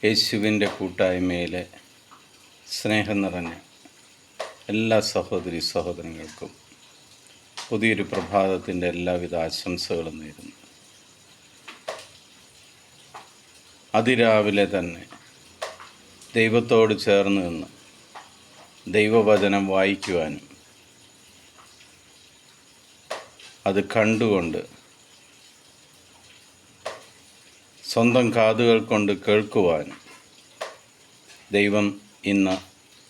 യേശുവിൻ്റെ കൂട്ടായ്മയിലെ സ്നേഹം നിറഞ്ഞ എല്ലാ സഹോദരി സഹോദരങ്ങൾക്കും പുതിയൊരു പ്രഭാതത്തിൻ്റെ എല്ലാവിധ ആശംസകളും നേരുന്നു. അതിരാവിലെ തന്നെ ദൈവത്തോട് ചേർന്ന് നിന്ന് ദൈവവചനം വായിക്കുവാനും അത് കണ്ടുകൊണ്ട് സ്വന്തം കാതുകൾ കൊണ്ട് കേൾക്കുവാനും ദൈവം ഇന്ന്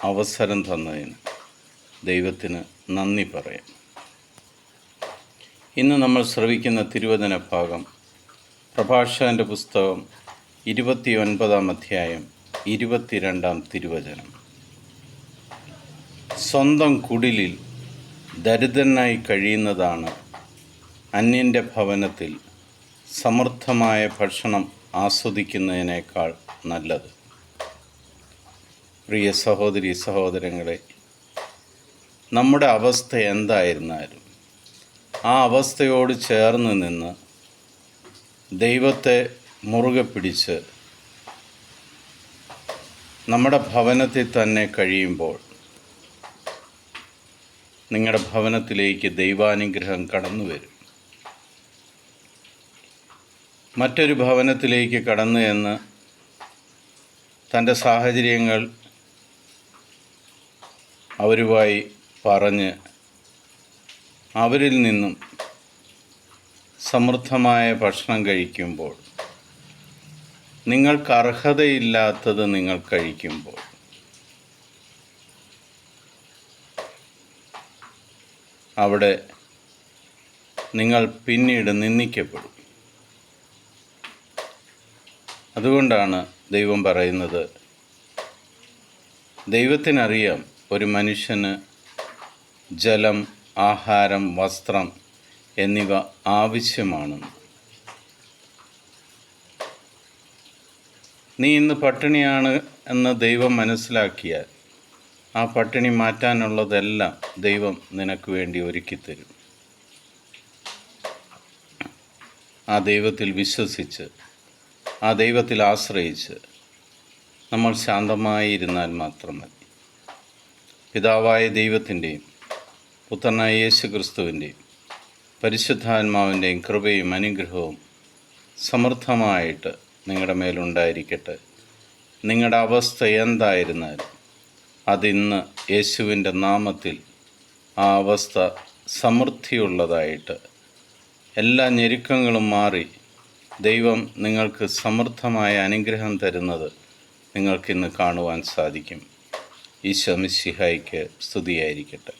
അവസരം തന്നതിന് ദൈവത്തിന് നന്ദി പറയാം. ഇന്ന് നമ്മൾ ശ്രവിക്കുന്ന തിരുവചന ഭാഗം പ്രഭാഷകൻ്റെ പുസ്തകം 29-ാം അധ്യായം 22-ാം തിരുവചനം. സ്വന്തം കുടിലിൽ ദരിദ്രനായി കഴിയുന്നതാണ് അന്യൻ്റെ ഭവനത്തിൽ സമൃദ്ധമായ ഭക്ഷണം ആസ്വദിക്കുന്നതിനേക്കാൾ നല്ലത്. പ്രിയ സഹോദരി സഹോദരങ്ങളെ, നമ്മുടെ അവസ്ഥ എന്തായിരുന്നാലും ആ അവസ്ഥയോട് ചേർന്ന് നിന്ന് ദൈവത്തെ മുറുകെ പിടിച്ച് നമ്മുടെ ഭവനത്തിൽ തന്നെ കഴിയുമ്പോൾ നിങ്ങളുടെ ഭവനത്തിലേക്ക് ദൈവാനുഗ്രഹം കടന്നു വരും. മറ്റൊരു ഭവനത്തിലേക്ക് കടന്നു എന്ന് തൻ്റെ സാഹചര്യങ്ങൾ അവരുമായി പറഞ്ഞ് അവരിൽ നിന്നും സമൃദ്ധമായ ഭക്ഷണം കഴിക്കുമ്പോൾ, നിങ്ങൾക്ക് അർഹതയില്ലാത്തത് നിങ്ങൾ കഴിക്കുമ്പോൾ അവിടെ നിങ്ങൾ പിന്നീട് നിന്ദിക്കപ്പെടും. അതുകൊണ്ടാണ് ദൈവം പറയുന്നത്, ദൈവത്തിനറിയാം ഒരു മനുഷ്യന് ജലം, ആഹാരം, വസ്ത്രം എന്നിവ ആവശ്യമാണെന്ന്. നീ ഇന്ന് പട്ടിണിയാണ് എന്ന് ദൈവം മനസ്സിലാക്കിയാൽ ആ പട്ടിണി മാറ്റാനുള്ളതെല്ലാം ദൈവം നിനക്ക് വേണ്ടി ഒരുക്കിത്തരും. ആ ദൈവത്തിൽ വിശ്വസിച്ച്, ആ ദൈവത്തിൽ ആശ്രയിച്ച് നമ്മൾ ശാന്തമായി ഇരുന്നാൽ മാത്രം മതി. പിതാവായ ദൈവത്തിൻ്റെയും പുത്രനായ യേശു ക്രിസ്തുവിൻ്റെയും പരിശുദ്ധാത്മാവിൻ്റെയും കൃപയും അനുഗ്രഹവും സമൃദ്ധമായിട്ട് നിങ്ങളുടെ മേലുണ്ടായിരിക്കട്ടെ. നിങ്ങളുടെ അവസ്ഥ എന്തായിരുന്നാലും അതിന്ന് യേശുവിൻ്റെ നാമത്തിൽ ആ അവസ്ഥ സമൃദ്ധിയുള്ളതായിട്ട്, എല്ലാ ഞെരുക്കങ്ങളും മാറി ദൈവം നിങ്ങൾക്ക് സമൃദ്ധമായ അനുഗ്രഹം തരുന്നത് നിങ്ങൾക്കിന്ന് കാണുവാൻ സാധിക്കും. ഈശോ മിശിഹായ്ക്ക് സ്തുതിയായിരിക്കട്ടെ.